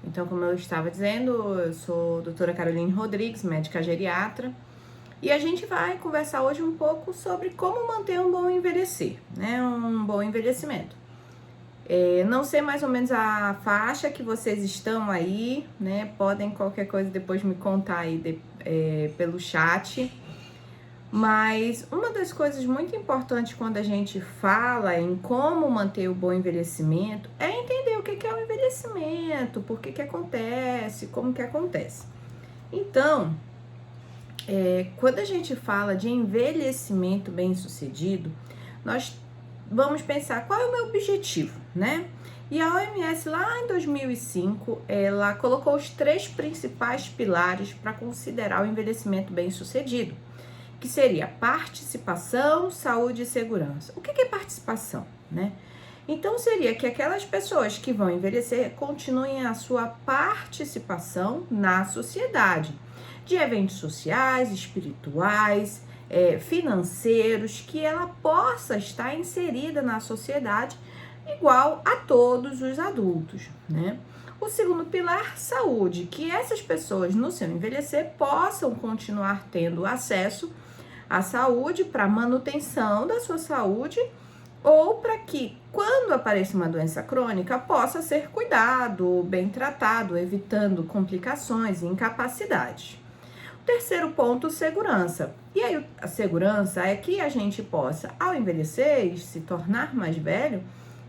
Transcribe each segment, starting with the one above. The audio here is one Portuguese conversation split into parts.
Então, como eu estava dizendo, eu sou a doutora Caroline Rodrigues, médica geriatra, e a gente vai conversar hoje um pouco sobre como manter um bom envelhecer, né? Um bom envelhecimento. Não sei mais ou menos a faixa que vocês estão aí, né? Podem qualquer coisa depois me contar aí pelo chat. Mas uma das coisas muito importantes quando a gente fala em como manter o bom envelhecimento é entender o que é o envelhecimento, por que acontece, como que acontece. Então, quando a gente fala de envelhecimento bem-sucedido, nós vamos pensar qual é o meu objetivo, né? E a OMS lá em 2005, ela colocou os 3 principais pilares para considerar o envelhecimento bem-sucedido, que seria participação, saúde e segurança. O que é participação, né? Então, seria que aquelas pessoas que vão envelhecer continuem a sua participação na sociedade, de eventos sociais, espirituais, financeiros, que ela possa estar inserida na sociedade igual a todos os adultos, né? O segundo pilar, saúde, que essas pessoas no seu envelhecer possam continuar tendo acesso à saúde para manutenção da sua saúde ou para que, quando apareça uma doença crônica, possa ser cuidado, bem tratado, evitando complicações e incapacidades. O terceiro ponto, segurança. E aí, a segurança é que a gente possa, ao envelhecer e se tornar mais velho,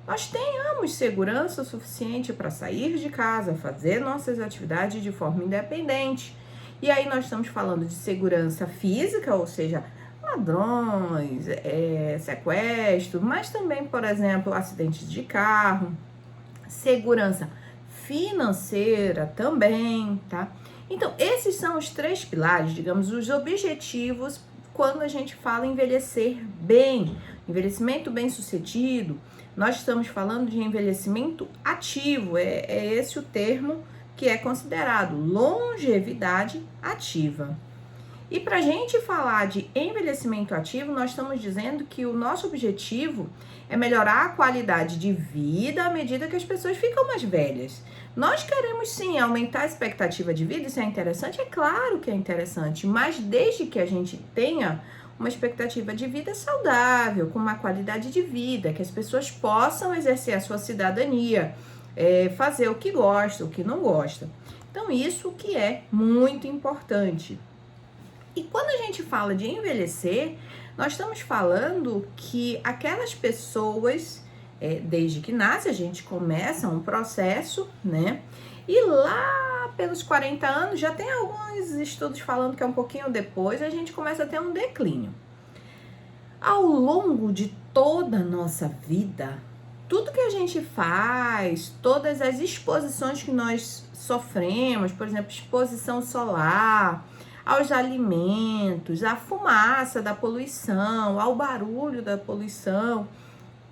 nós tenhamos segurança suficiente para sair de casa, fazer nossas atividades de forma independente. E aí nós estamos falando de segurança física, ou seja, ladrões, sequestro, mas também, por exemplo, acidentes de carro, segurança financeira também, tá? Então, esses são os 3 pilares, digamos, os objetivos quando a gente fala em envelhecer bem, envelhecimento bem-sucedido. Nós estamos falando de envelhecimento ativo, é esse o termo que é considerado longevidade ativa. E para a gente falar de envelhecimento ativo, nós estamos dizendo que o nosso objetivo é melhorar a qualidade de vida à medida que as pessoas ficam mais velhas. Nós queremos sim aumentar a expectativa de vida, isso é interessante? É claro que é interessante, mas desde que a gente tenha uma expectativa de vida saudável, com uma qualidade de vida, que as pessoas possam exercer a sua cidadania, fazer o que gosta, o que não gosta. Então, isso que é muito importante. E quando a gente fala de envelhecer, nós estamos falando que aquelas pessoas, desde que nasce, a gente começa um processo, né? E lá pelos 40 anos, já tem alguns estudos falando que é um pouquinho depois, a gente começa a ter um declínio. Ao longo de toda a nossa vida, tudo que a gente faz, todas as exposições que nós sofremos, por exemplo, exposição solar, aos alimentos, à fumaça da poluição, ao barulho da poluição,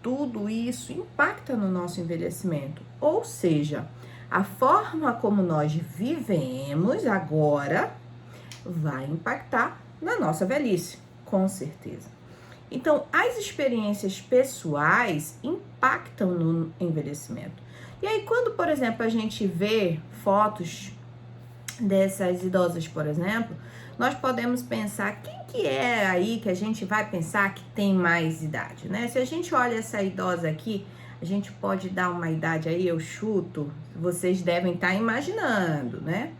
tudo isso impacta no nosso envelhecimento. Ou seja, a forma como nós vivemos agora vai impactar na nossa velhice, com certeza. Então, as experiências pessoais impactam no envelhecimento. E aí, quando, por exemplo, a gente vê fotos dessas idosas, por exemplo, nós podemos pensar quem que é aí que a gente vai pensar que tem mais idade, né? Se a gente olha essa idosa aqui, a gente pode dar uma idade aí, eu chuto, vocês devem estar imaginando, né?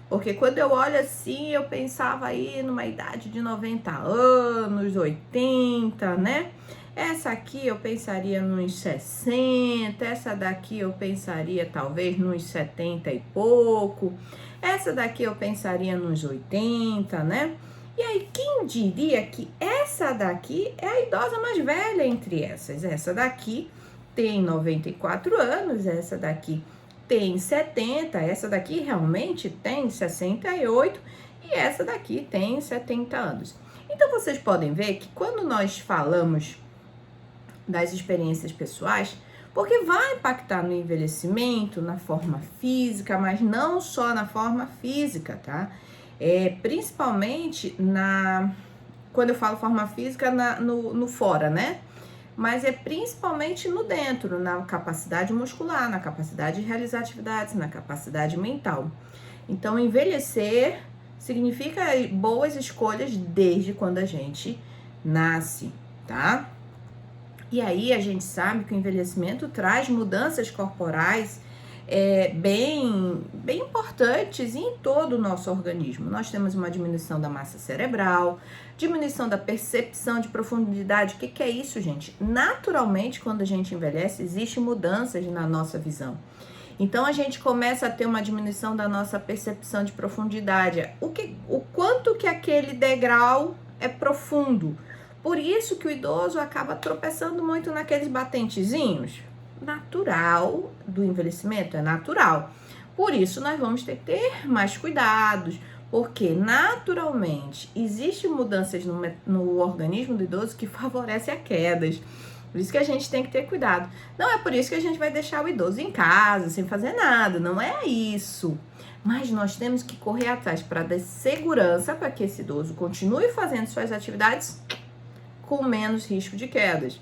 Porque quando eu olho assim, eu pensava aí numa idade de 90 anos, 80, né? Essa aqui eu pensaria nos 60, essa daqui eu pensaria talvez nos 70 e pouco. Essa daqui eu pensaria nos 80, né? E aí, quem diria que essa daqui é a idosa mais velha entre essas? Essa daqui tem 94 anos, essa daqui tem 70, essa daqui realmente tem 68 e essa daqui tem 70 anos. Então, vocês podem ver que quando nós falamos das experiências pessoais, porque vai impactar no envelhecimento, na forma física, mas não só na forma física, tá? Principalmente quando eu falo forma física, no fora, né? mas é principalmente no dentro, na capacidade muscular, na capacidade de realizar atividades, na capacidade mental. Então, envelhecer significa boas escolhas desde quando a gente nasce, tá? E aí a gente sabe que o envelhecimento traz mudanças corporais bem importantes em todo o nosso organismo. Nós temos uma diminuição da massa cerebral, diminuição da percepção de profundidade. O que é isso, gente? Naturalmente, quando a gente envelhece, existem mudanças na nossa visão. Então, a gente começa a ter uma diminuição da nossa percepção de profundidade. O quanto que aquele degrau é profundo. Por isso que o idoso acaba tropeçando muito naqueles batentezinhos. Natural do envelhecimento, é natural. Por isso, nós vamos ter que ter mais cuidados, porque naturalmente existem mudanças no organismo do idoso que favorecem a quedas. Por isso que a gente tem que ter cuidado. Não é por isso que a gente vai deixar o idoso em casa, sem fazer nada. Não é isso. Mas nós temos que correr atrás para dar segurança para que esse idoso continue fazendo suas atividades com menos risco de quedas.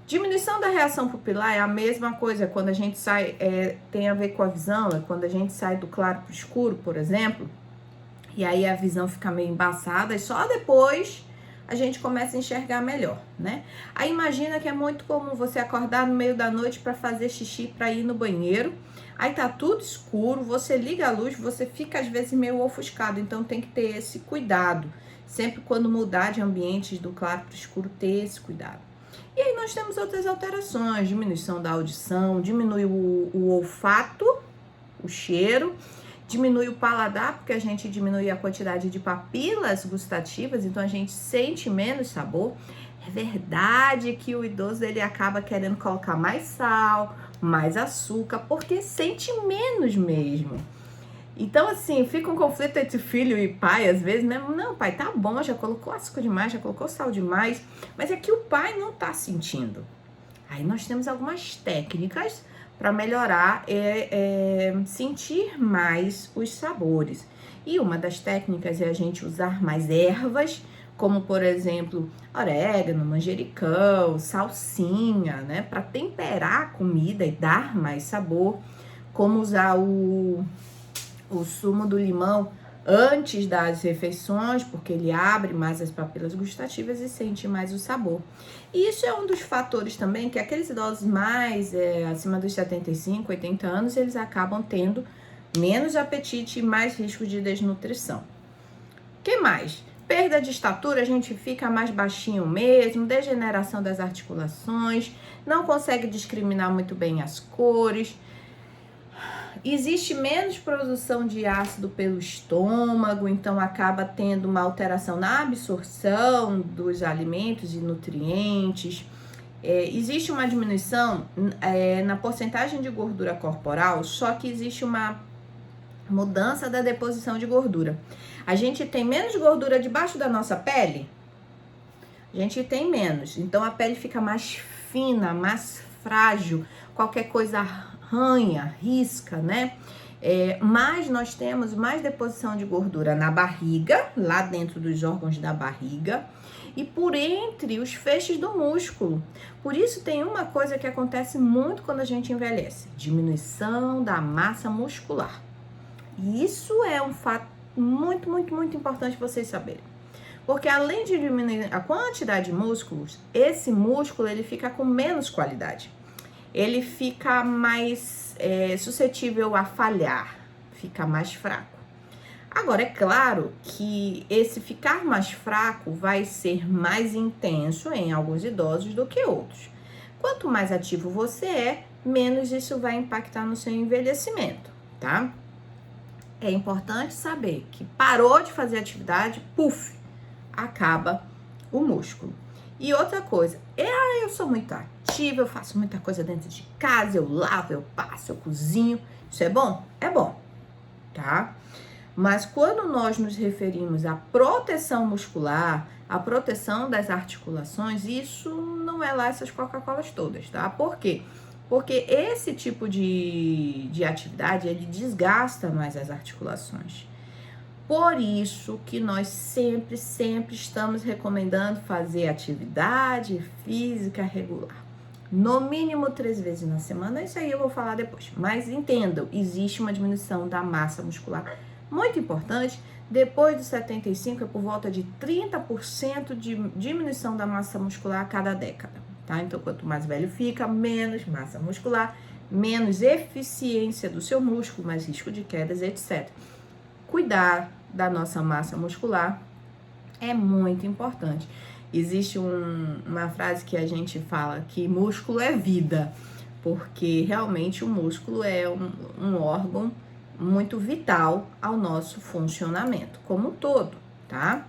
Diminuição da reação pupilar é a mesma coisa quando a gente sai, tem a ver com a visão, é quando a gente sai do claro para o escuro, por exemplo, e aí a visão fica meio embaçada e só depois a gente começa a enxergar melhor, né? Aí imagina que é muito comum você acordar no meio da noite para fazer xixi, para ir no banheiro, aí tá tudo escuro, você liga a luz, você fica às vezes meio ofuscado, então tem que ter esse cuidado. Sempre quando mudar de ambientes do claro para o escuro, ter esse cuidado. E aí nós temos outras alterações, diminuição da audição, diminui o olfato, o cheiro, diminui o paladar, porque a gente diminui a quantidade de papilas gustativas, então a gente sente menos sabor. É verdade que o idoso ele acaba querendo colocar mais sal, mais açúcar, porque sente menos mesmo. Então, assim, fica um conflito entre filho e pai, às vezes, né? Não, pai, tá bom, já colocou açúcar demais, já colocou sal demais, mas é que o pai não tá sentindo. Aí nós temos algumas técnicas para melhorar sentir mais os sabores. E uma das técnicas é a gente usar mais ervas, como, por exemplo, orégano, manjericão, salsinha, né? Para temperar a comida e dar mais sabor. Como usar o sumo do limão antes das refeições, porque ele abre mais as papilas gustativas e sente mais o sabor. E isso é um dos fatores também que aqueles idosos mais acima dos 75, 80 anos, eles acabam tendo menos apetite e mais risco de desnutrição. O que mais? Perda de estatura, a gente fica mais baixinho mesmo, degeneração das articulações, não consegue discriminar muito bem as cores. Existe menos produção de ácido pelo estômago, então acaba tendo uma alteração na absorção dos alimentos e nutrientes. Existe uma diminuição na porcentagem de gordura corporal, só que existe uma mudança da deposição de gordura. A gente tem menos gordura debaixo da nossa pele? A gente tem menos, então a pele fica mais fina, mais frágil, qualquer coisa arranha, risca, né? Mas nós temos mais deposição de gordura na barriga, lá dentro dos órgãos da barriga, e por entre os feixes do músculo. Por isso tem uma coisa que acontece muito quando a gente envelhece: diminuição da massa muscular. E isso é um fato muito, muito, muito importante vocês saberem. Porque além de diminuir a quantidade de músculos, esse músculo ele fica com menos qualidade. Ele fica mais suscetível a falhar, fica mais fraco. Agora, é claro que esse ficar mais fraco vai ser mais intenso em alguns idosos do que outros. Quanto mais ativo você é, menos isso vai impactar no seu envelhecimento, tá? É importante saber que parou de fazer atividade, puf, acaba o músculo. E outra coisa, eu sou muito ativa, eu faço muita coisa dentro de casa, eu lavo, eu passo, eu cozinho. Isso é bom? É bom, tá? Mas quando nós nos referimos à proteção muscular, à proteção das articulações, isso não é lá essas Coca-Colas todas, tá? Por quê? Porque esse tipo de atividade, ele desgasta mais as articulações. Por isso que nós sempre estamos recomendando fazer atividade física regular. No mínimo 3 vezes na semana, isso aí eu vou falar depois. Mas entendam, existe uma diminuição da massa muscular muito importante. Depois dos 75 é por volta de 30% de diminuição da massa muscular a cada década, tá? Então, quanto mais velho fica, menos massa muscular, menos eficiência do seu músculo, mais risco de quedas, etc. Cuidar da nossa massa muscular é muito importante. Existe uma frase que a gente fala que músculo é vida, porque realmente o músculo é um órgão muito vital ao nosso funcionamento como um todo, tá?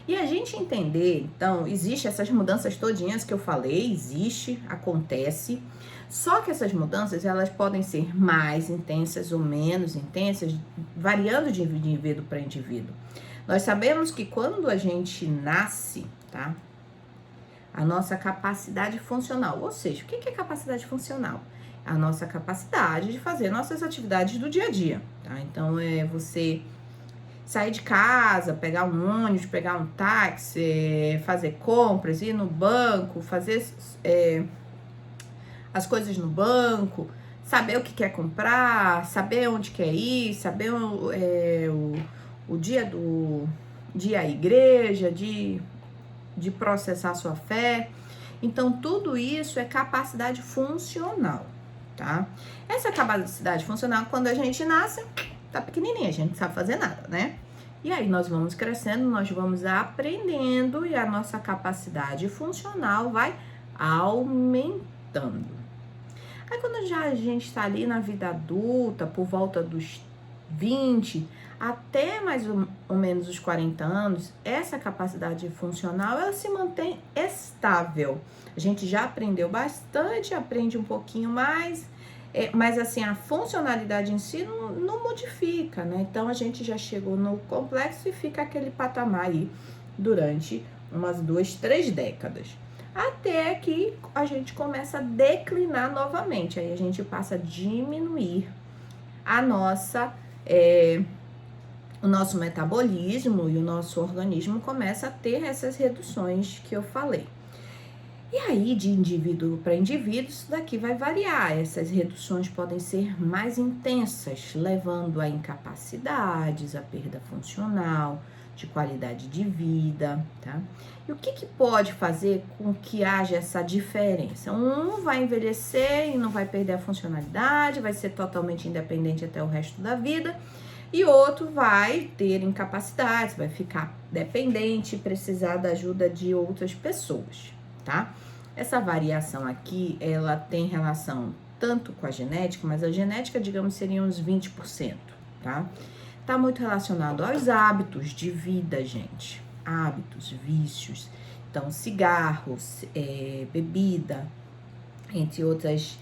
E a gente entender, então, existe essas mudanças todinhas que eu falei, acontece, só que essas mudanças, elas podem ser mais intensas ou menos intensas, variando de indivíduo para indivíduo. Nós sabemos que quando a gente nasce, tá? A nossa capacidade funcional, ou seja, o que é capacidade funcional? A nossa capacidade de fazer nossas atividades do dia a dia, tá? Então, é você sair de casa, pegar um ônibus, pegar um táxi, fazer compras, ir no banco, fazer as coisas no banco, saber o que quer comprar, saber onde quer ir, saber o dia à igreja, de processar sua fé. Então, tudo isso é capacidade funcional, tá? Essa capacidade funcional, quando a gente nasce, tá pequenininha, a gente não sabe fazer nada, né? E aí nós vamos crescendo, nós vamos aprendendo e a nossa capacidade funcional vai aumentando. Aí quando já a gente está ali na vida adulta, por volta dos 20 até mais ou menos os 40 anos, essa capacidade funcional, ela se mantém estável. A gente já aprendeu bastante, aprende um pouquinho mais, mas assim, a funcionalidade em si não modifica, né? Então, a gente já chegou no complexo e fica aquele patamar aí durante umas 2, 3 décadas. Até que a gente começa a declinar novamente, aí a gente passa a diminuir o nosso metabolismo e o nosso organismo começa a ter essas reduções que eu falei. E aí, de indivíduo para indivíduo, isso daqui vai variar. Essas reduções podem ser mais intensas, levando a incapacidades, a perda funcional, de qualidade de vida, tá? E o que pode fazer com que haja essa diferença? Um vai envelhecer e não vai perder a funcionalidade, vai ser totalmente independente até o resto da vida, e outro vai ter incapacidades, vai ficar dependente e precisar da ajuda de outras pessoas, tá? Essa variação aqui, ela tem relação tanto com a genética, mas a genética, digamos, seria uns 20%, tá? Tá muito relacionado aos hábitos de vida, gente. Hábitos, vícios. Então, cigarros, bebida, entre outros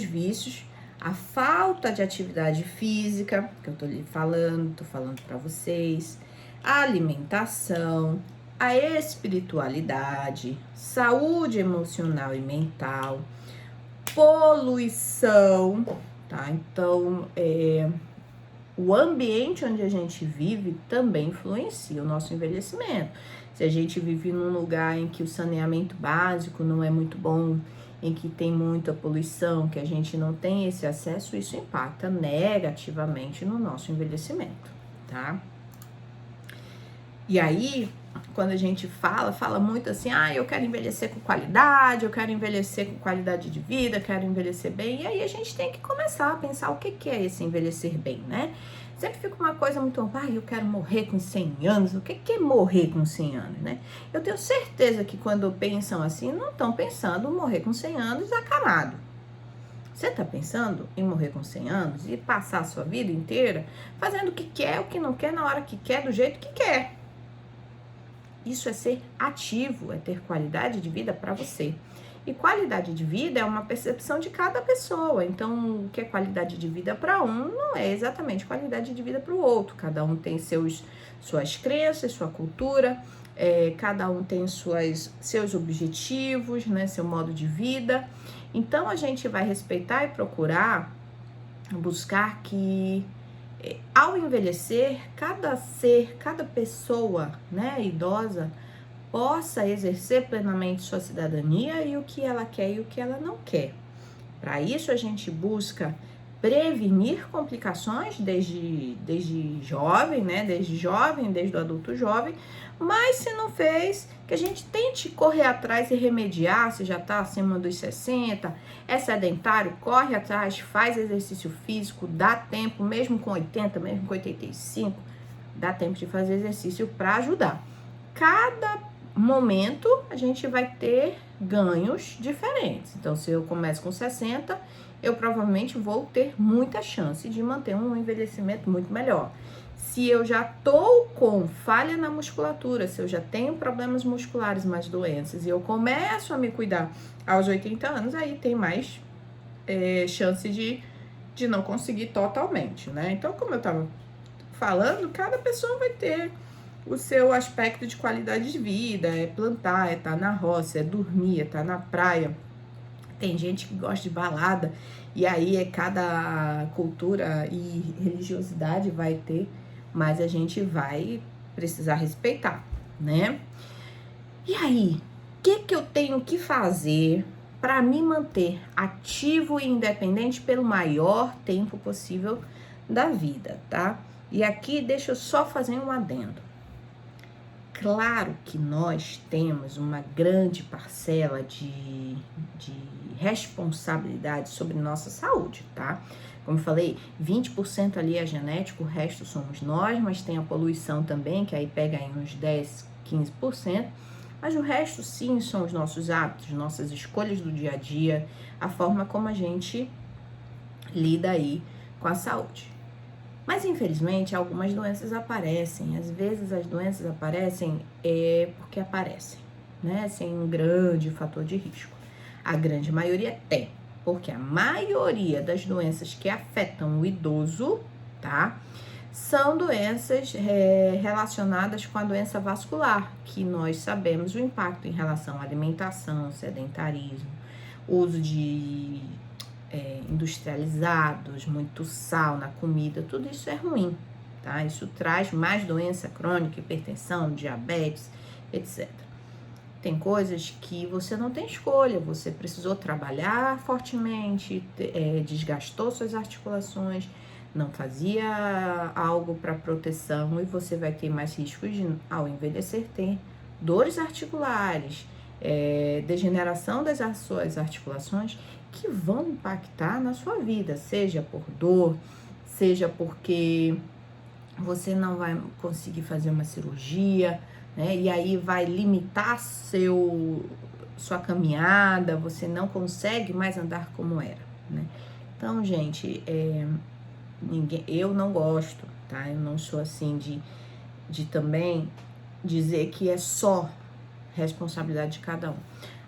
vícios. A falta de atividade física, que eu tô falando para vocês. A alimentação, a espiritualidade, saúde emocional e mental, poluição, tá? Então, o ambiente onde a gente vive também influencia o nosso envelhecimento. Se a gente vive num lugar em que o saneamento básico não é muito bom, em que tem muita poluição, que a gente não tem esse acesso, isso impacta negativamente no nosso envelhecimento, tá? E aí, quando a gente fala muito assim, eu quero envelhecer com qualidade, eu quero envelhecer com qualidade de vida, quero envelhecer bem, e aí a gente tem que começar a pensar o que é esse envelhecer bem, né? Sempre fica uma coisa muito, eu quero morrer com 100 anos, o que é morrer com 100 anos, né? Eu tenho certeza que quando pensam assim, não estão pensando em morrer com 100 anos acamado. Você tá pensando em morrer com 100 anos e passar a sua vida inteira fazendo o que quer, o que não quer, na hora que quer, do jeito que quer. Isso é ser ativo, é ter qualidade de vida para você. E qualidade de vida é uma percepção de cada pessoa. Então, o que é qualidade de vida para um não é exatamente qualidade de vida para o outro. Cada um tem suas crenças, sua cultura, cada um tem seus objetivos, né, seu modo de vida. Então, a gente vai respeitar e procurar buscar que Ao envelhecer, cada pessoa, né, idosa, possa exercer plenamente sua cidadania e o que ela quer e o que ela não quer. Para isso, a gente busca prevenir complicações desde jovem, né? Desde o adulto jovem, mas se não fez, que a gente tente correr atrás e remediar, se já está acima dos 60, é sedentário, corre atrás, faz exercício físico, dá tempo, mesmo com 80, mesmo com 85, dá tempo de fazer exercício para ajudar. Cada momento a gente vai ter ganhos diferentes. Então, se eu começo com 60, eu provavelmente vou ter muita chance de manter um envelhecimento muito melhor. Se eu já tô com falha na musculatura, se eu já tenho problemas musculares, mais doenças, e eu começo a me cuidar aos 80 anos, aí tem mais chance de não conseguir totalmente, né? Então, como eu tava falando, cada pessoa vai ter o seu aspecto de qualidade de vida, é plantar, é estar na roça, é dormir, é estar na praia. Tem gente que gosta de balada, e aí cada cultura e religiosidade vai ter, mas a gente vai precisar respeitar, né? E aí, o que eu tenho que fazer para me manter ativo e independente pelo maior tempo possível da vida, tá? E aqui deixa eu só fazer um adendo. Claro que nós temos uma grande parcela de responsabilidade sobre nossa saúde, tá? Como eu falei, 20% ali é genético, o resto somos nós, mas tem a poluição também, que aí pega aí uns 10, 15%. Mas o resto, sim, são os nossos hábitos, nossas escolhas do dia a dia, a forma como a gente lida aí com a saúde. Mas, infelizmente, algumas doenças aparecem. Às vezes, as doenças aparecem porque aparecem, né? Sem um grande fator de risco. A grande maioria tem, porque a maioria das doenças que afetam o idoso, tá? São doenças relacionadas com a doença vascular, que nós sabemos o impacto em relação à alimentação, sedentarismo, uso de industrializados, muito sal na comida, tudo isso é ruim, tá? Isso traz mais doença crônica, hipertensão, diabetes, etc. Tem coisas que você não tem escolha, você precisou trabalhar fortemente, desgastou suas articulações, não fazia algo para proteção e você vai ter mais riscos de, ao envelhecer, ter dores articulares, degeneração das suas articulações, que vão impactar na sua vida, seja por dor, seja porque você não vai conseguir fazer uma cirurgia, né? E aí vai limitar sua caminhada, você não consegue mais andar como era, né? Então, gente, eu não gosto, tá? Eu não sou assim de também dizer que é só responsabilidade de cada um.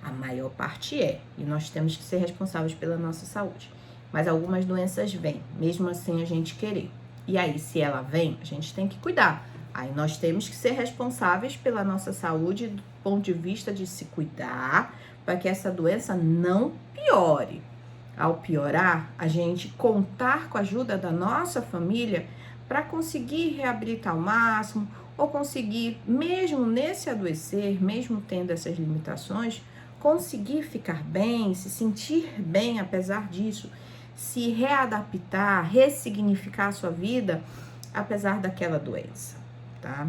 A maior parte e nós temos que ser responsáveis pela nossa saúde. Mas algumas doenças vêm, mesmo assim a gente querer. E aí, se ela vem, a gente tem que cuidar. Aí nós temos que ser responsáveis pela nossa saúde do ponto de vista de se cuidar, para que essa doença não piore. Ao piorar, a gente contar com a ajuda da nossa família para conseguir reabilitar ao máximo, ou conseguir, mesmo nesse adoecer, mesmo tendo essas limitações, conseguir ficar bem, se sentir bem apesar disso, se readaptar, ressignificar a sua vida apesar daquela doença, tá?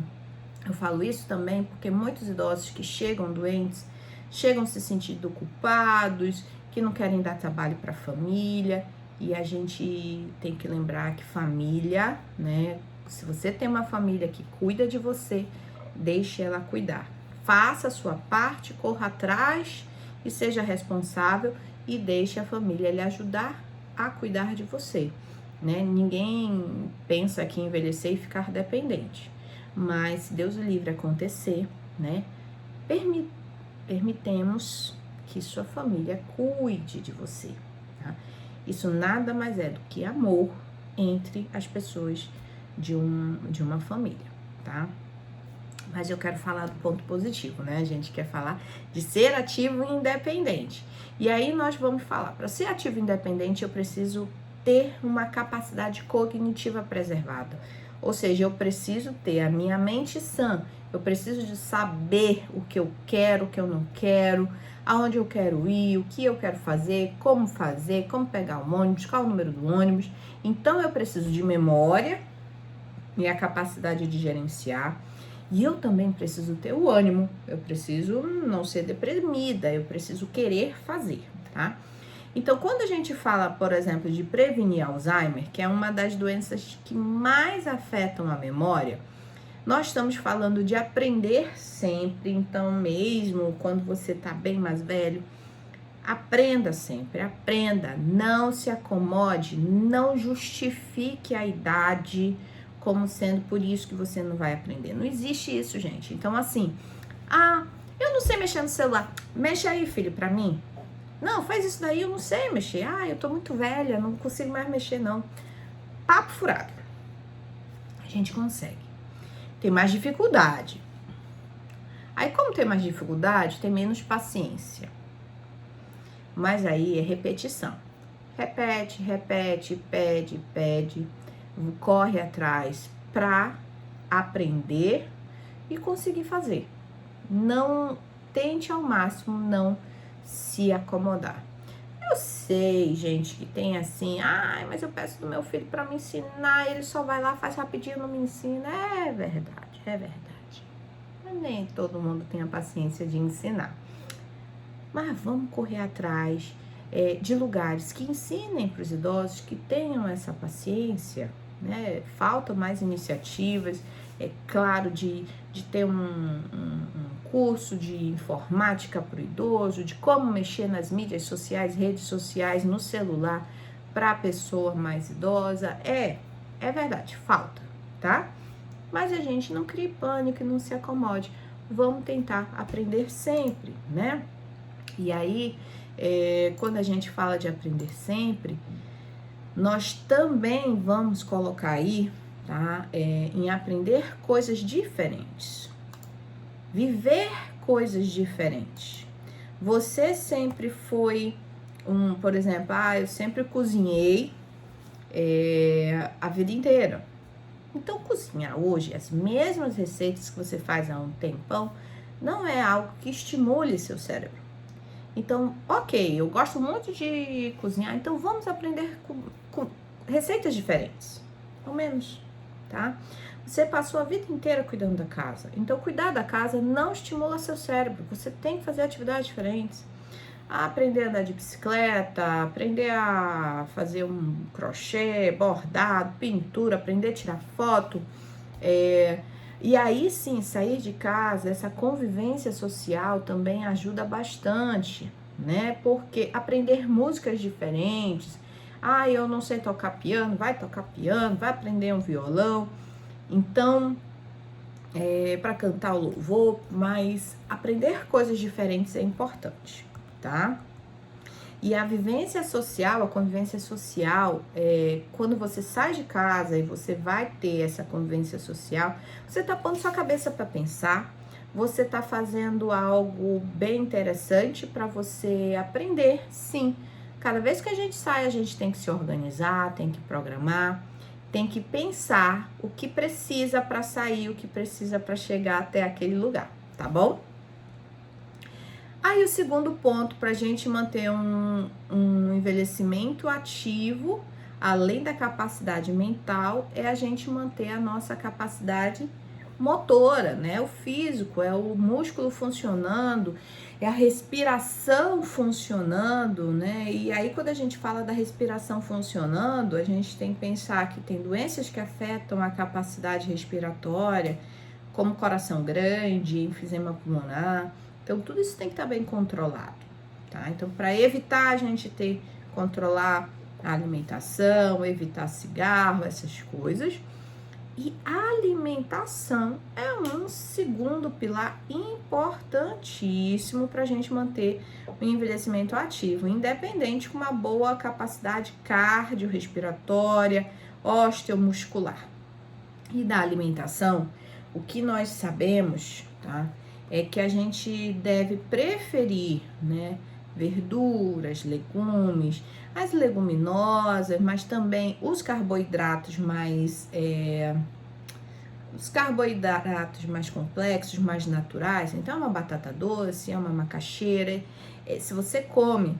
Eu falo isso também porque muitos idosos que chegam doentes, chegam se sentindo culpados, que não querem dar trabalho para a família, e a gente tem que lembrar que família, né? Se você tem uma família que cuida de você, deixe ela cuidar. Faça a sua parte, corra atrás e seja responsável e deixe a família lhe ajudar a cuidar de você, né? Ninguém pensa que envelhecer e ficar dependente, mas se Deus o livre acontecer, né? Permitemos que sua família cuide de você, tá? Isso nada mais é do que amor entre as pessoas de uma família, tá? Mas eu quero falar do ponto positivo, né? A gente quer falar de ser ativo e independente. E aí nós vamos falar, para ser ativo e independente eu preciso ter uma capacidade cognitiva preservada. Ou seja, eu preciso ter a minha mente sã, eu preciso de saber o que eu quero, o que eu não quero, aonde eu quero ir, o que eu quero fazer, como pegar o ônibus, qual o número do ônibus. Então, eu preciso de memória e a capacidade de gerenciar. E eu também preciso ter o ânimo, eu preciso não ser deprimida, eu preciso querer fazer, tá? Então, quando a gente fala, por exemplo, de prevenir Alzheimer, que é uma das doenças que mais afetam a memória, nós estamos falando de aprender sempre. Então, mesmo quando você tá bem mais velho, aprenda sempre, aprenda, não se acomode, não justifique a idade como sendo por isso que você não vai aprender. Não existe isso, gente. Então, assim, eu não sei mexer no celular. Mexe aí, filho, pra mim. Não, faz isso daí, eu não sei mexer. Eu tô muito velha, não consigo mais mexer, não. Papo furado. A gente consegue. Tem mais dificuldade. Aí, como tem mais dificuldade, tem menos paciência. Mas aí é repetição. Repete, pede, corre atrás pra aprender e conseguir fazer. Não tente ao máximo não se acomodar. Eu sei, gente, que tem assim, mas eu peço do meu filho para me ensinar, ele só vai lá, faz rapidinho, não me ensina. É verdade, é verdade. Mas nem todo mundo tem a paciência de ensinar. Mas vamos correr atrás de lugares que ensinem para os idosos, que tenham essa paciência, né? Faltam mais iniciativas, é claro, de ter um curso de informática para o idoso, de como mexer nas mídias sociais, redes sociais, no celular para a pessoa mais idosa. É verdade, falta, tá? Mas a gente não crie pânico e não se acomode. Vamos tentar aprender sempre, né? E aí, quando a gente fala de aprender sempre, nós também vamos colocar aí, tá? Em aprender coisas diferentes. Viver coisas diferentes. Você sempre foi por exemplo, eu sempre cozinhei a vida inteira. Então, cozinhar hoje as mesmas receitas que você faz há um tempão não é algo que estimule seu cérebro. Então, ok, eu gosto muito de cozinhar, então vamos aprender com receitas diferentes, ao menos, tá? Você passou a vida inteira cuidando da casa, então cuidar da casa não estimula seu cérebro, você tem que fazer atividades diferentes. Aprender a andar de bicicleta, aprender a fazer um crochê, bordado, pintura, aprender a tirar foto. E aí sim, sair de casa, essa convivência social também ajuda bastante, né? Porque aprender músicas diferentes. Eu não sei tocar piano, vai tocar piano, vai aprender um violão. Então, para cantar o louvor, mas aprender coisas diferentes é importante, tá? E a vivência social, a convivência social, quando você sai de casa e você vai ter essa convivência social, você tá pondo sua cabeça para pensar, você tá fazendo algo bem interessante para você aprender, sim. Cada vez que a gente sai, a gente tem que se organizar, tem que programar, tem que pensar o que precisa para sair, o que precisa para chegar até aquele lugar, tá bom? Aí o segundo ponto para a gente manter um envelhecimento ativo, além da capacidade mental, é a gente manter a nossa capacidade motora, né? O físico, é o músculo funcionando, é a respiração funcionando, né? E aí quando a gente fala da respiração funcionando, a gente tem que pensar que tem doenças que afetam a capacidade respiratória, como coração grande, enfisema pulmonar. Então, tudo isso tem que estar bem controlado, tá? Então, para evitar a gente controlar a alimentação, evitar cigarro, essas coisas. E a alimentação é um segundo pilar importantíssimo para a gente manter o envelhecimento ativo, independente com uma boa capacidade cardiorrespiratória, osteomuscular. E da alimentação, o que nós sabemos, tá? É que a gente deve preferir, né, verduras, legumes, as leguminosas, mas também os carboidratos mais complexos, mais naturais. Então, é uma batata doce, é uma macaxeira. Se você come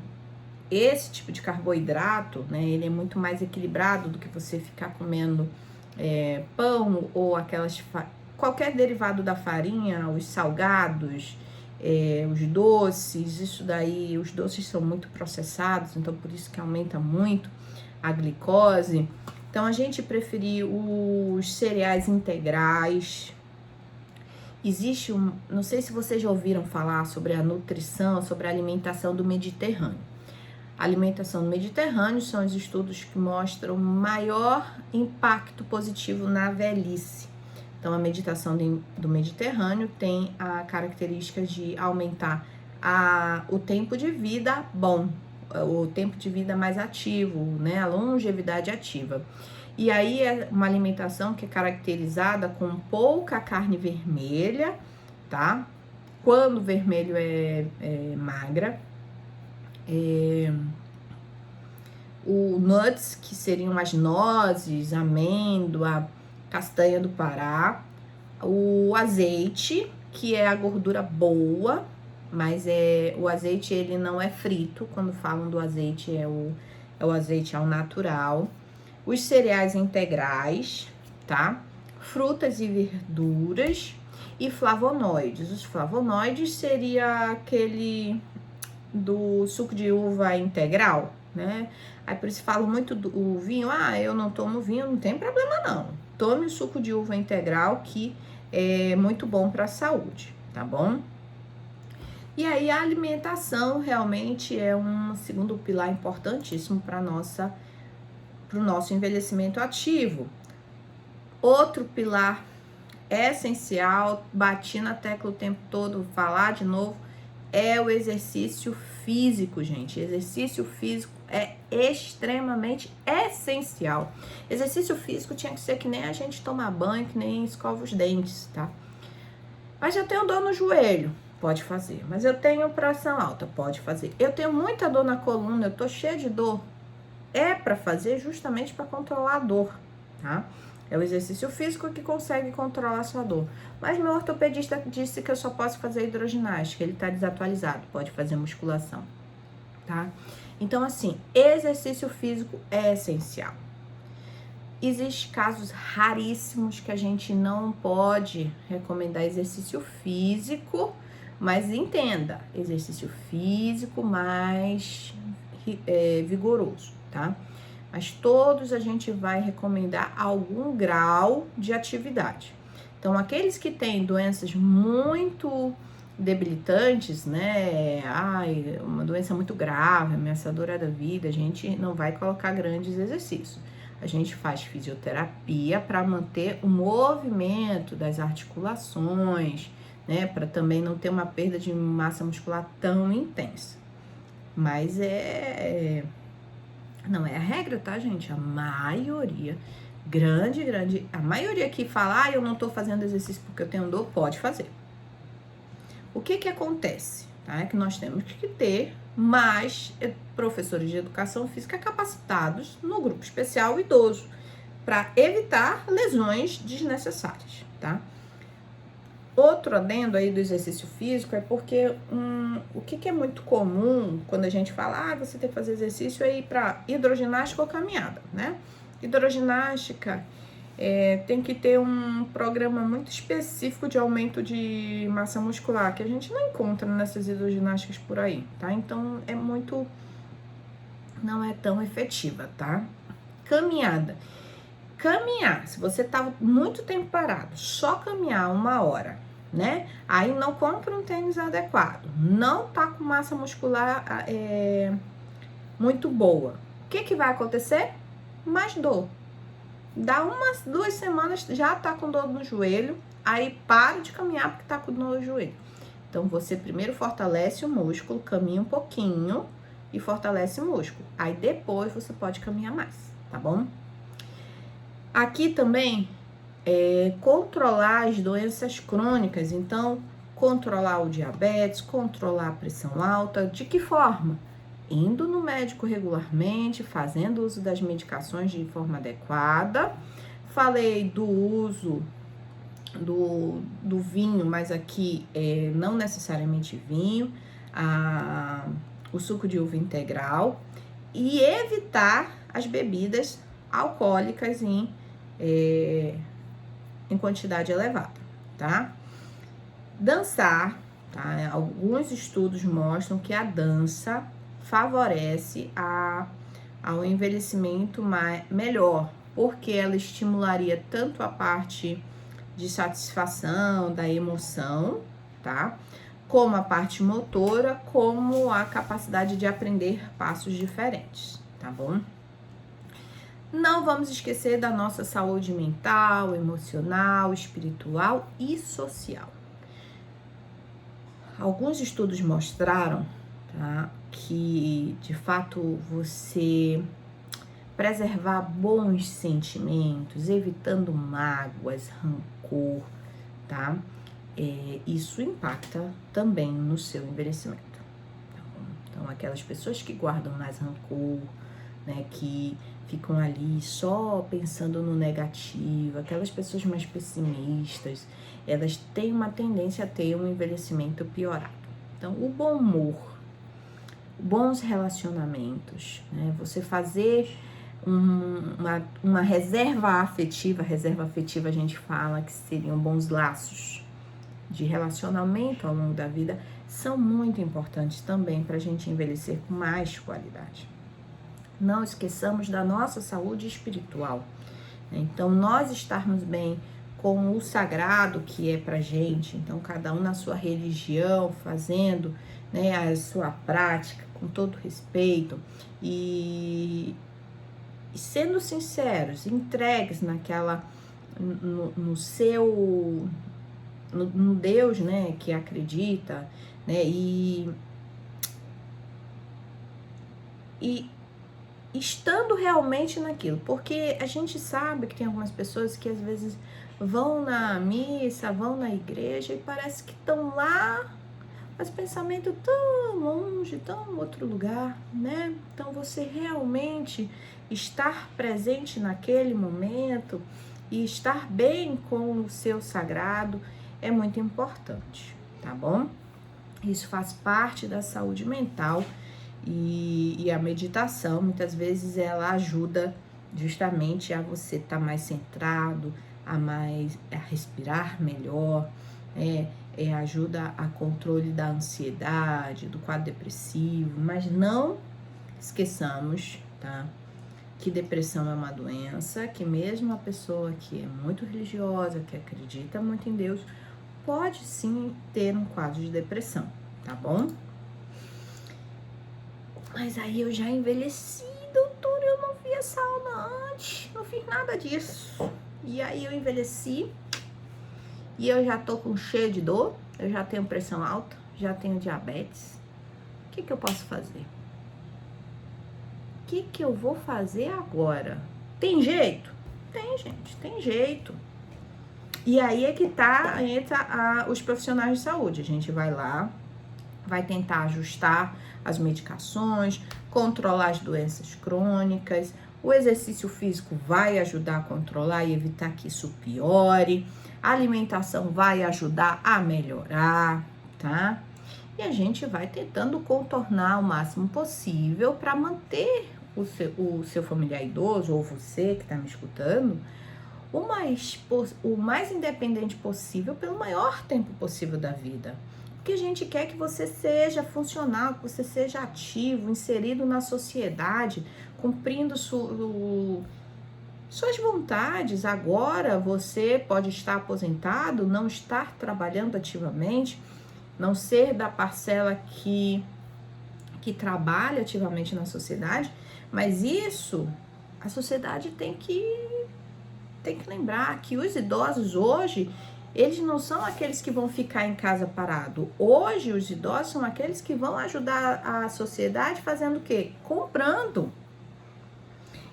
esse tipo de carboidrato, né, ele é muito mais equilibrado do que você ficar comendo pão ou qualquer derivado da farinha, os salgados, os doces. Isso daí, os doces são muito processados, então por isso que aumenta muito a glicose. Então, a gente preferir os cereais integrais. Existe não sei se vocês já ouviram falar sobre a nutrição, sobre a alimentação do Mediterrâneo. A alimentação do Mediterrâneo são os estudos que mostram maior impacto positivo na velhice. Então, a meditação do Mediterrâneo tem a característica de aumentar o tempo de vida bom, o tempo de vida mais ativo, né? A longevidade ativa. E aí é uma alimentação que é caracterizada com pouca carne vermelha, tá? Quando o vermelho é magra. O nuts, que seriam as nozes, amêndoa, castanha do Pará. O azeite, que é a gordura boa, mas o azeite ele não é frito. Quando falam do azeite, é o azeite ao natural. Os cereais integrais, tá? Frutas e verduras e flavonoides. Os flavonoides seria aquele do suco de uva integral, né? Aí por isso falo muito do vinho. Eu não tomo vinho, não tem problema não. Tome o suco de uva integral, que é muito bom para a saúde, tá bom? E aí a alimentação realmente é um segundo pilar importantíssimo para o nosso envelhecimento ativo. Outro pilar essencial, bati na tecla o tempo todo, vou falar de novo, é o exercício físico, gente. Exercício físico é extremamente essencial. Exercício físico tinha que ser que nem a gente tomar banho, que nem escova os dentes, tá? Mas eu tenho dor no joelho, pode fazer. Mas eu tenho pressão alta, pode fazer. Eu tenho muita dor na coluna, eu tô cheia de dor. É para fazer justamente para controlar a dor, tá? É o exercício físico que consegue controlar a sua dor. Mas meu ortopedista disse que eu só posso fazer hidroginástica, ele tá desatualizado, pode fazer musculação, tá? Então, assim, exercício físico é essencial. Existem casos raríssimos que a gente não pode recomendar exercício físico, mas entenda, exercício físico mais vigoroso, tá? Mas todos a gente vai recomendar algum grau de atividade. Então, aqueles que têm doenças muito debilitantes, né? Uma doença muito grave, ameaçadora da vida, a gente não vai colocar grandes exercícios. A gente faz fisioterapia para manter o movimento das articulações, né? Para também não ter uma perda de massa muscular tão intensa. Mas não é a regra, tá, gente? A maioria, a maioria que fala, eu não tô fazendo exercício porque eu tenho dor, pode fazer. O que acontece? Tá? É que nós temos que ter mais professores de educação física capacitados no grupo especial idoso, para evitar lesões desnecessárias, tá? Outro adendo aí do exercício físico é porque o que é muito comum quando a gente fala, você tem que fazer exercício é ir para hidroginástica ou caminhada, né? Hidroginástica tem que ter um programa muito específico de aumento de massa muscular, que a gente não encontra nessas hidroginásticas por aí, tá? Então, não é tão efetiva, tá? Caminhada. Caminhar, se você tá muito tempo parado, só caminhar 1 hora, né? Aí não compra um tênis adequado, não tá com massa muscular muito boa. O que vai acontecer? Mais dor. Dá 2 semanas, já tá com dor no joelho, aí para de caminhar porque tá com dor no joelho. Então, você primeiro fortalece o músculo, caminha um pouquinho e fortalece o músculo. Aí depois você pode caminhar mais, tá bom? Aqui também controlar as doenças crônicas. Então, controlar o diabetes, controlar a pressão alta. De que forma? Indo no médico regularmente, fazendo uso das medicações de forma adequada. Falei do uso do vinho, mas aqui não necessariamente vinho, o suco de uva integral, e evitar as bebidas alcoólicas em quantidade elevada, tá? Dançar, tá? Alguns estudos mostram que a dança favorece ao envelhecimento melhor, porque ela estimularia tanto a parte de satisfação, da emoção, tá? Como a parte motora, como a capacidade de aprender passos diferentes, tá bom? Não vamos esquecer da nossa saúde mental, emocional, espiritual e social. Alguns estudos mostraram, tá, que de fato você preservar bons sentimentos, evitando mágoas, rancor, tá? Isso impacta também no seu envelhecimento. Tá bom? Então, aquelas pessoas que guardam mais rancor, né, que ficam ali só pensando no negativo, aquelas pessoas mais pessimistas, elas têm uma tendência a ter um envelhecimento piorado. Então, o bom humor, bons relacionamentos, né, você fazer uma reserva afetiva a gente fala que seriam bons laços de relacionamento ao longo da vida, são muito importantes também para a gente envelhecer com mais qualidade. Não esqueçamos da nossa saúde espiritual. Então, nós estarmos bem com o sagrado que é pra gente, então cada um na sua religião, fazendo, né, a sua prática com todo respeito e sendo sinceros, entregues naquela, no seu, no Deus, né, que acredita, né, e estando realmente naquilo, porque a gente sabe que tem algumas pessoas que às vezes vão na missa, vão na igreja e parece que estão lá, mas pensamento tão longe, tão em outro lugar, né? Então você realmente estar presente naquele momento e estar bem com o seu sagrado é muito importante, tá bom? Isso faz parte da saúde mental e a meditação, muitas vezes, ela ajuda justamente a você estar mais centrado, a respirar melhor, ajuda a controle da ansiedade, do quadro depressivo, mas não esqueçamos, tá? Que depressão é uma doença, que mesmo a pessoa que é muito religiosa, que acredita muito em Deus, pode sim ter um quadro de depressão, tá bom? Mas aí eu já envelheci, doutor, eu não vi essa aula antes, não fiz nada disso. E aí eu envelheci e eu já tô com cheio de dor, eu já tenho pressão alta, já tenho diabetes. O que eu posso fazer? O que eu vou fazer agora? Tem jeito? Tem, gente, tem jeito. E aí é que entra os profissionais de saúde. A gente vai lá, vai tentar ajustar as medicações, controlar as doenças crônicas. O exercício físico vai ajudar a controlar e evitar que isso piore. A alimentação vai ajudar a melhorar, tá? E a gente vai tentando contornar o máximo possível para manter o seu familiar idoso ou você que está me escutando o mais independente possível pelo maior tempo possível da vida. Porque a gente quer que você seja funcional, que você seja ativo, inserido na sociedade, cumprindo suas vontades. Agora você pode estar aposentado, não estar trabalhando ativamente, não ser da parcela que trabalha ativamente na sociedade, mas isso a sociedade tem que lembrar que os idosos hoje, eles não são aqueles que vão ficar em casa parado. Hoje, os idosos são aqueles que vão ajudar a sociedade fazendo o quê? Comprando.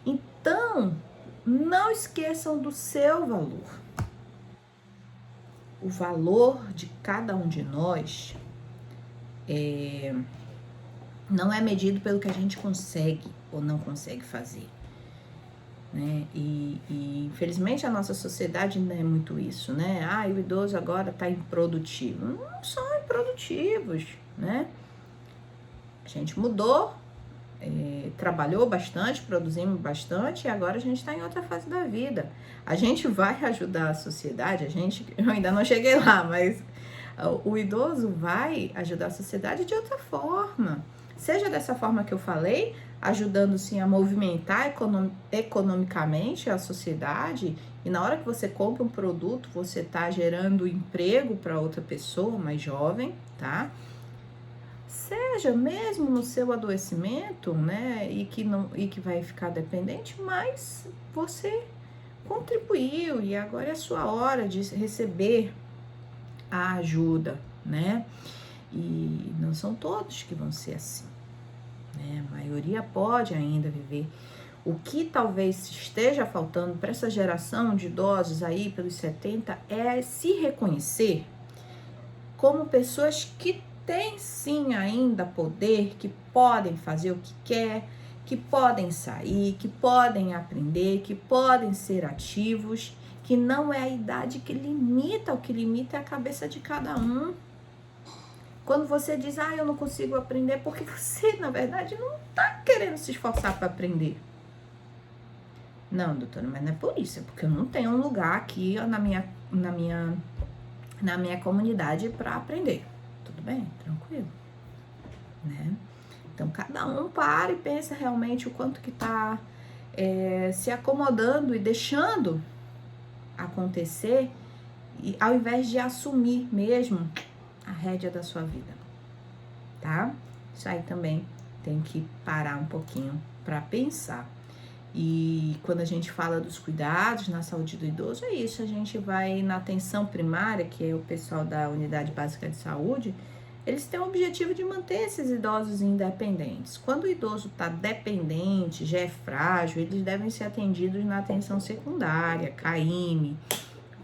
Então, não esqueçam do seu valor. o valor de cada um de nós não é medido pelo que a gente consegue ou não consegue fazer, né? E infelizmente a nossa sociedade ainda é muito isso, né? O idoso agora tá improdutivo. Não são improdutivos, né? A gente mudou, trabalhou bastante, produzimos bastante e agora a gente está em outra fase da vida. A gente vai ajudar a sociedade, eu ainda não cheguei lá, mas o idoso vai ajudar a sociedade de outra forma. Seja dessa forma que eu falei, ajudando sim a movimentar economicamente a sociedade, e na hora que você compra um produto, você está gerando emprego para outra pessoa mais jovem, tá? Seja mesmo no seu adoecimento, né, e que vai ficar dependente, mas você contribuiu e agora é a sua hora de receber a ajuda, né? E não são todos que vão ser assim, né? A maioria pode ainda viver. O que talvez esteja faltando para essa geração de idosos aí pelos 70 é se reconhecer como pessoas que têm sim ainda poder, que podem fazer o que quer, que podem sair, que podem aprender, que podem ser ativos, que não é a idade que limita, o que limita é a cabeça de cada um. Quando você diz, eu não consigo aprender, porque você, na verdade, não está querendo se esforçar para aprender. Não, doutora, mas não é por isso, é porque eu não tenho um lugar aqui na minha comunidade para aprender. Tudo bem? Tranquilo. Né? Então, cada um para e pensa realmente o quanto que está se acomodando e deixando acontecer, e ao invés de assumir mesmo a rédea da sua vida, tá? Isso aí também tem que parar um pouquinho para pensar. E quando a gente fala dos cuidados na saúde do idoso, é isso, a gente vai na atenção primária, que é o pessoal da Unidade Básica de Saúde, eles têm o objetivo de manter esses idosos independentes. Quando o idoso está dependente, já é frágil, eles devem ser atendidos na atenção secundária, CAIME.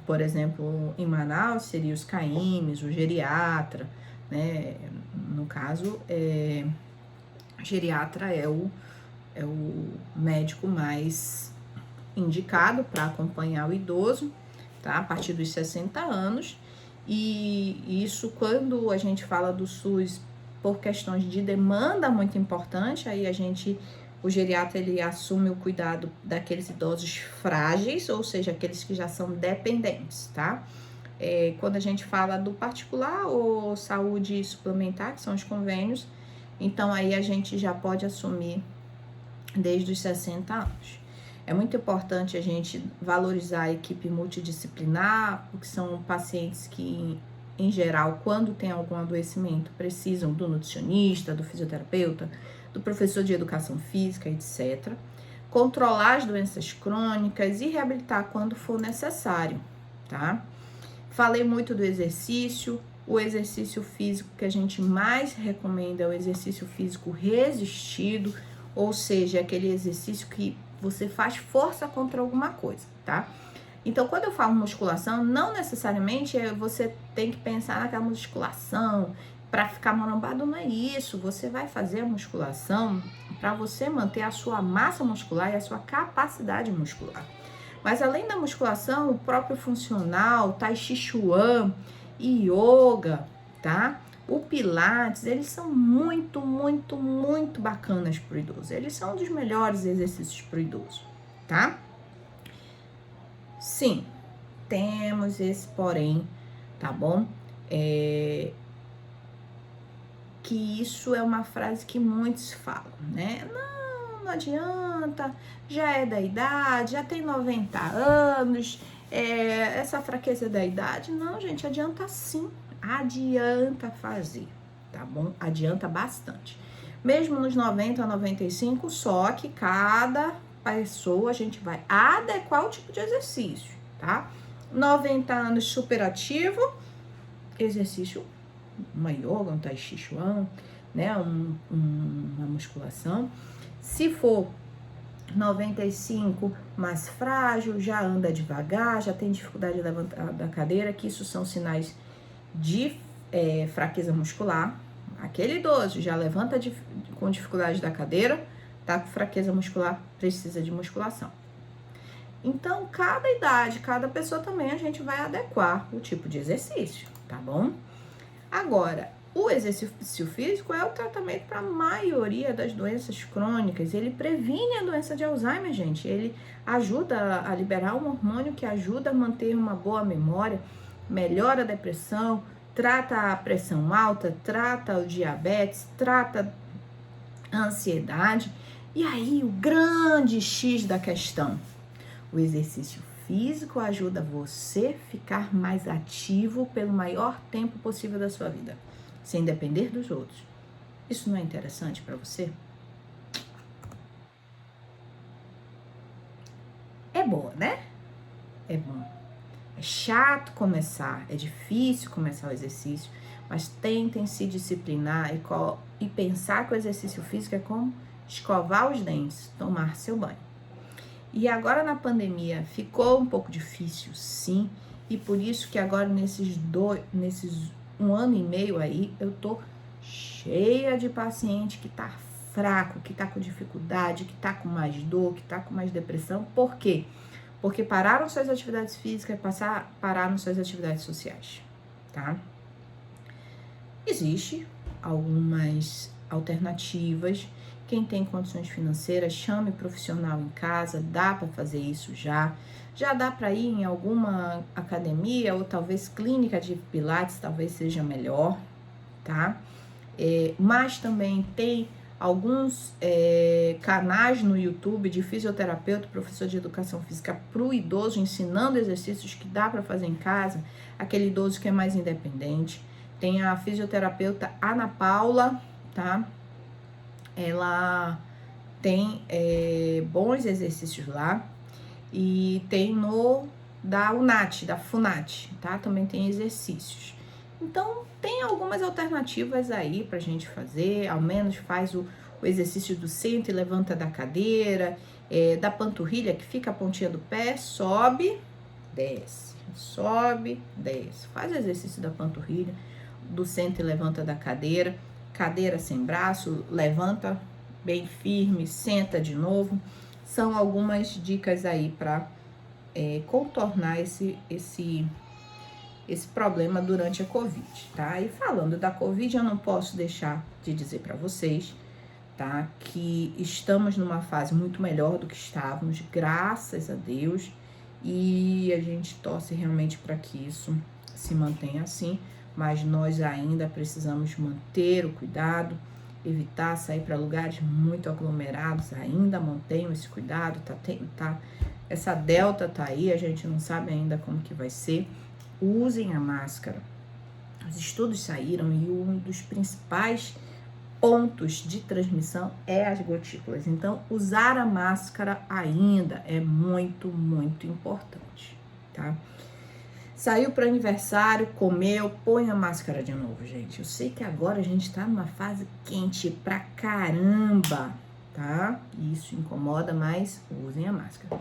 Por exemplo, em Manaus seria os CAIMES, o geriatra, né? No caso, o geriatra é o médico mais indicado para acompanhar o idoso, tá? A partir dos 60 anos. E isso, quando a gente fala do SUS por questões de demanda muito importante, aí o geriatra ele assume o cuidado daqueles idosos frágeis, ou seja, aqueles que já são dependentes, tá? Quando a gente fala do particular ou saúde suplementar, que são os convênios, então aí a gente já pode assumir desde os 60 anos. É muito importante a gente valorizar a equipe multidisciplinar, porque são pacientes que, em geral, quando tem algum adoecimento, precisam do nutricionista, do fisioterapeuta, do professor de educação física, etc. Controlar as doenças crônicas e reabilitar quando for necessário, tá? Falei muito do exercício. O exercício físico que a gente mais recomenda é o exercício físico resistido, ou seja, aquele exercício que você faz força contra alguma coisa, tá? Então, quando eu falo musculação, não necessariamente você tem que pensar naquela musculação para ficar marombado, não é isso. Você vai fazer a musculação para você manter a sua massa muscular e a sua capacidade muscular. Mas além da musculação, o próprio funcional, tai chi chuan e yoga, tá? O Pilates, eles são muito, muito, muito bacanas para o idoso. Eles são um dos melhores exercícios para o idoso, tá? Sim, temos esse porém, tá bom? Que isso é uma frase que muitos falam, né? Não adianta, já é da idade, já tem 90 anos, essa fraqueza da idade. Não, gente, adianta sim. Adianta fazer, tá bom? Adianta bastante. Mesmo nos 90 a 95, só que cada pessoa a gente vai adequar o tipo de exercício, tá? 90 anos superativo, exercício, uma yoga, um tai chi chuan, né? Uma musculação. Se for 95, mais frágil, já anda devagar, já tem dificuldade de levantar da cadeira, que isso são sinais de fraqueza muscular. Aquele idoso já levanta com dificuldade da cadeira, tá com fraqueza muscular, precisa de musculação. Então, cada idade, cada pessoa também, a gente vai adequar o tipo de exercício, tá bom? Agora, o exercício físico é o tratamento para a maioria das doenças crônicas. Ele previne a doença de Alzheimer, gente. Ele ajuda a liberar um hormônio que ajuda a manter uma boa memória, melhora a depressão, trata a pressão alta, trata o diabetes, trata a ansiedade. E aí, o grande X da questão. O exercício físico ajuda você a ficar mais ativo pelo maior tempo possível da sua vida, sem depender dos outros. Isso não é interessante para você? É boa, né? É bom. É chato começar, é difícil começar o exercício, mas tentem se disciplinar e pensar que o exercício físico é como escovar os dentes, tomar seu banho. E agora na pandemia ficou um pouco difícil, sim, e por isso que agora nesses 1 ano e meio aí, eu tô cheia de paciente que tá fraco, que tá com dificuldade, que tá com mais dor, que tá com mais depressão. Por quê? Porque pararam suas atividades físicas e pararam suas atividades sociais, tá? Existe algumas alternativas. Quem tem condições financeiras, chame profissional em casa, dá para fazer isso já. Já dá para ir em alguma academia ou talvez clínica de pilates, talvez seja melhor, tá? Mas também tem alguns canais no YouTube de fisioterapeuta, professor de educação física para o idoso, ensinando exercícios que dá para fazer em casa, aquele idoso que é mais independente. Tem a fisioterapeuta Ana Paula, tá? Ela tem bons exercícios lá. E tem da UNAT, da FUNAT, tá? Também tem exercícios. Então, tem algumas alternativas aí pra gente fazer. Ao menos faz o exercício do senta e levanta da cadeira, da panturrilha, que fica a pontinha do pé, sobe, desce, sobe, desce. Faz o exercício da panturrilha, do senta e levanta da cadeira, cadeira sem braço, levanta bem firme, senta de novo. São algumas dicas aí para contornar esse problema durante a Covid, tá? E falando da Covid, eu não posso deixar de dizer para vocês, tá? Que estamos numa fase muito melhor do que estávamos, graças a Deus. E a gente torce realmente para que isso se mantenha assim, mas nós ainda precisamos manter o cuidado, evitar sair para lugares muito aglomerados, ainda mantenham esse cuidado, essa delta tá aí, a gente não sabe ainda como que vai ser. Usem a máscara. Os estudos saíram e um dos principais pontos de transmissão é as gotículas. Então, usar a máscara ainda é muito, muito importante, tá? Saiu para aniversário, comeu, põe a máscara de novo, gente. Eu sei que agora a gente tá numa fase quente pra caramba, tá? Isso incomoda, mas usem a máscara.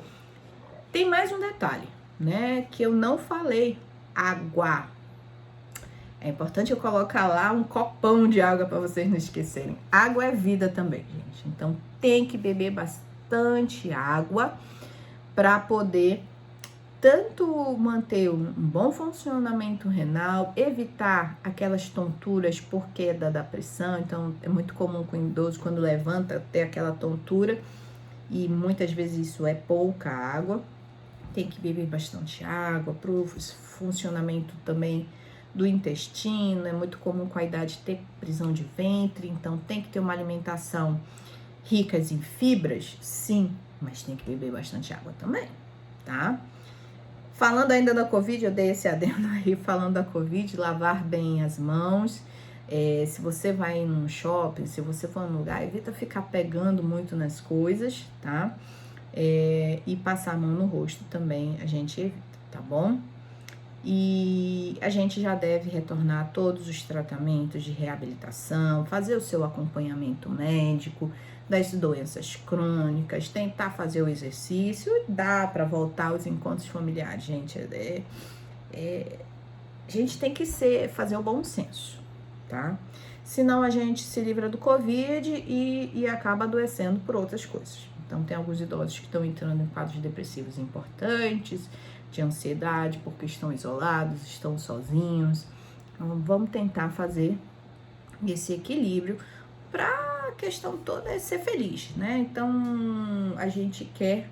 Tem mais um detalhe, né, que eu não falei. Água. É importante eu colocar lá um copão de água para vocês não esquecerem. Água é vida também, gente. Então, tem que beber bastante água para poder tanto manter um bom funcionamento renal, evitar aquelas tonturas por queda da pressão. Então, é muito comum com o idoso, quando levanta, ter aquela tontura, e muitas vezes isso é pouca água. Tem que beber bastante água para o funcionamento também do intestino. É muito comum com a idade ter prisão de ventre, então tem que ter uma alimentação rica em fibras, sim, mas tem que beber bastante água também, tá? Falando ainda da Covid, eu dei esse adendo aí, falando da Covid, lavar bem as mãos. Se você vai num shopping, se você for num lugar, evita ficar pegando muito nas coisas, tá? E passar a mão no rosto também, a gente evita, tá bom? E a gente já deve retornar a todos os tratamentos de reabilitação, fazer o seu acompanhamento médico, das doenças crônicas, tentar fazer o exercício, e dá para voltar aos encontros familiares, gente. A gente tem que fazer o bom senso, tá? Senão a gente se livra do Covid e acaba adoecendo por outras coisas. Então, tem alguns idosos que estão entrando em quadros depressivos importantes, de ansiedade, porque estão isolados, estão sozinhos. Então, vamos tentar fazer esse equilíbrio para a questão toda é ser feliz, né? Então, a gente quer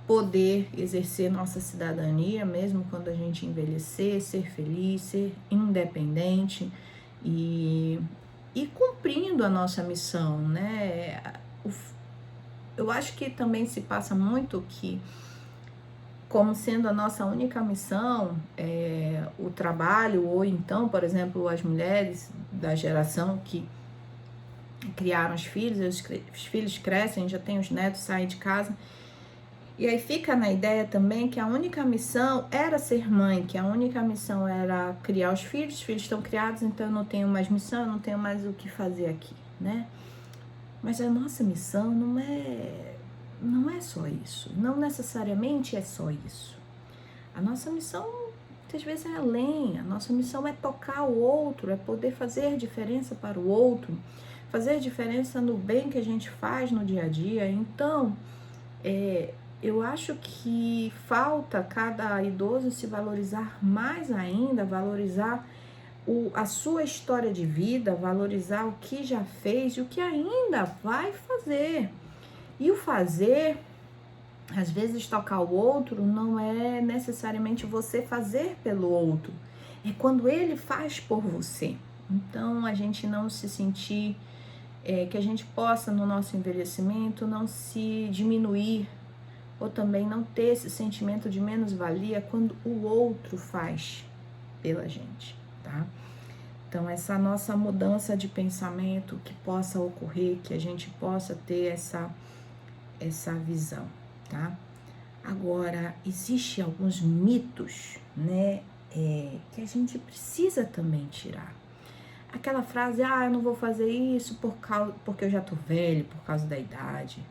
poder exercer nossa cidadania, mesmo quando a gente envelhecer, ser feliz, ser independente e cumprindo a nossa missão, né? Eu acho que também se passa muito que, como sendo a nossa única missão, o trabalho, ou então, por exemplo, as mulheres da geração que criaram os filhos crescem, já tem os netos, saem de casa, e aí fica na ideia também que a única missão era ser mãe, que a única missão era criar os filhos estão criados, então eu não tenho mais missão, eu não tenho mais o que fazer aqui, né? Mas a nossa missão não é só isso, não necessariamente é só isso. A nossa missão, muitas vezes, é além, a nossa missão é tocar o outro, é poder fazer diferença para o outro, fazer diferença no bem que a gente faz no dia a dia. Então, eu acho que falta cada idoso se valorizar mais ainda, valorizar a sua história de vida, valorizar o que já fez e o que ainda vai fazer. E o fazer, às vezes tocar o outro, não é necessariamente você fazer pelo outro, é quando ele faz por você. Então, a gente não se sentir, que a gente possa no nosso envelhecimento não se diminuir, ou também não ter esse sentimento de menos-valia quando o outro faz pela gente, tá? Então, essa nossa mudança de pensamento que possa ocorrer, que a gente possa ter essa visão, tá? Agora, existe alguns mitos, né, que a gente precisa também tirar. Aquela frase, eu não vou fazer isso porque eu já tô velho, por causa da idade.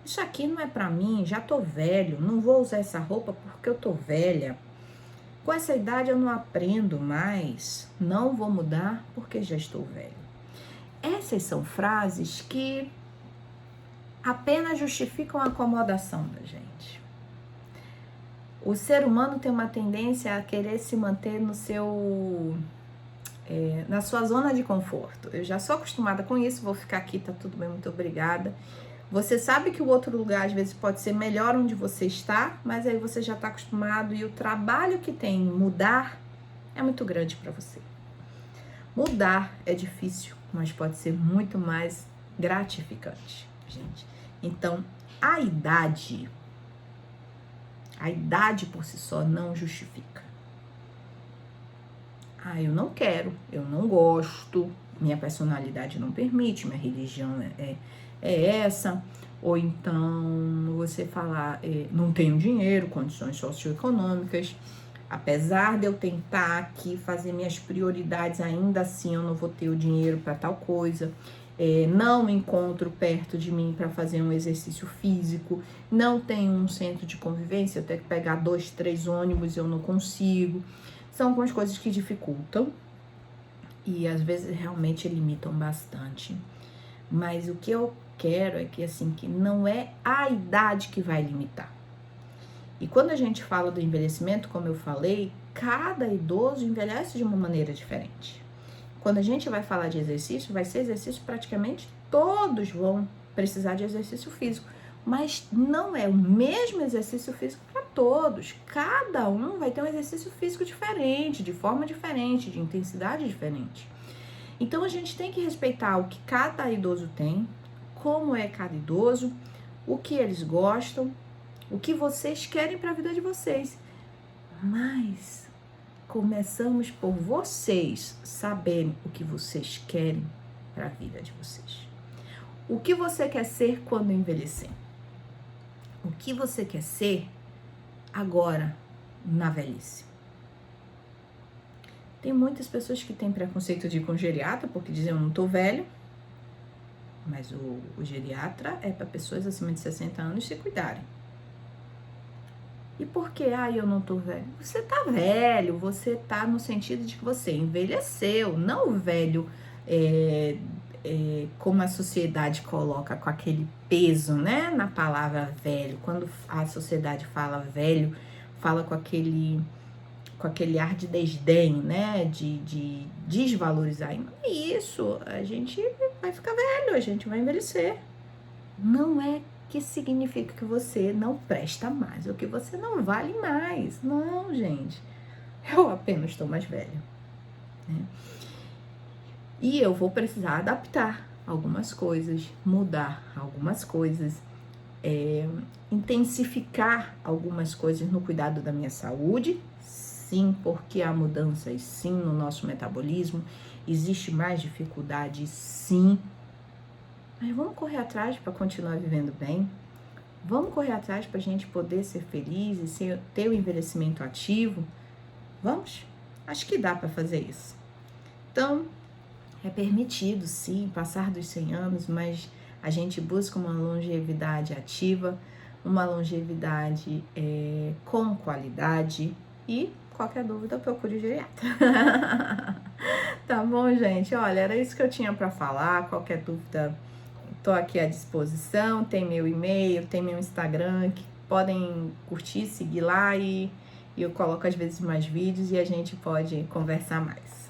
Isso aqui não é pra mim, já tô velho, não vou usar essa roupa porque eu tô velha. Com essa idade eu não aprendo mais, não vou mudar porque já estou velho. Essas são frases que apenas justificam a acomodação da gente. O ser humano tem uma tendência a querer se manter na sua zona de conforto. Eu já sou acostumada com isso, vou ficar aqui, tá tudo bem, muito obrigada. Você sabe que o outro lugar às vezes pode ser melhor onde você está, mas aí você já está acostumado e o trabalho que tem em mudar é muito grande para você. Mudar é difícil, mas pode ser muito mais gratificante, gente. Então, a idade por si só não justifica. Eu não quero, eu não gosto, minha personalidade não permite, minha religião é essa, ou então você falar, não tenho dinheiro, condições socioeconômicas, apesar de eu tentar aqui fazer minhas prioridades, ainda assim eu não vou ter o dinheiro para tal coisa, não encontro perto de mim para fazer um exercício físico, não tenho um centro de convivência, eu tenho que pegar 2, 3 ônibus, eu não consigo. São algumas coisas que dificultam e às vezes realmente limitam bastante. Mas o que eu quero é que, assim, que não é a idade que vai limitar. E quando a gente fala do envelhecimento, como eu falei, cada idoso envelhece de uma maneira diferente. Quando a gente vai falar de exercício, vai ser exercício praticamente todos vão precisar de exercício físico. Mas não é o mesmo exercício físico para todos. Cada um vai ter um exercício físico diferente, de forma diferente, de intensidade diferente. Então, a gente tem que respeitar o que cada idoso tem, como é cada idoso, o que eles gostam, o que vocês querem para a vida de vocês. Mas começamos por vocês saberem o que vocês querem para a vida de vocês. O que você quer ser quando envelhecer? O que você quer ser agora, na velhice? Tem muitas pessoas que têm preconceito de ir com geriatra porque dizem, eu não tô velho. mas o geriatra é para pessoas acima de 60 anos se cuidarem. E por que, eu não tô velho? Você tá velho, você tá no sentido de que você envelheceu, não o velho como a sociedade coloca, com aquele peso, né, na palavra velho. Quando a sociedade fala velho, fala com aquele ar de desdém, né, de desvalorizar. E não é isso, a gente vai ficar velho, a gente vai envelhecer. Não é que significa que você não presta mais, ou que você não vale mais. Não, gente. Eu apenas estou mais velha, né? E eu vou precisar adaptar algumas coisas, mudar algumas coisas, intensificar algumas coisas no cuidado da minha saúde. Sim, porque há mudanças, sim, no nosso metabolismo. Existe mais dificuldade, sim. Mas vamos correr atrás para continuar vivendo bem. Vamos correr atrás para a gente poder ser feliz e ter o envelhecimento ativo. Vamos? Acho que dá para fazer isso. Então, é permitido, sim, passar dos 100 anos, mas a gente busca uma longevidade ativa, uma longevidade com qualidade e qualquer dúvida procure o geriatra. Tá bom, gente? Olha, era isso que eu tinha para falar. Qualquer dúvida, tô aqui à disposição. Tem meu e-mail, tem meu Instagram, que podem curtir, seguir lá e eu coloco às vezes mais vídeos e a gente pode conversar mais.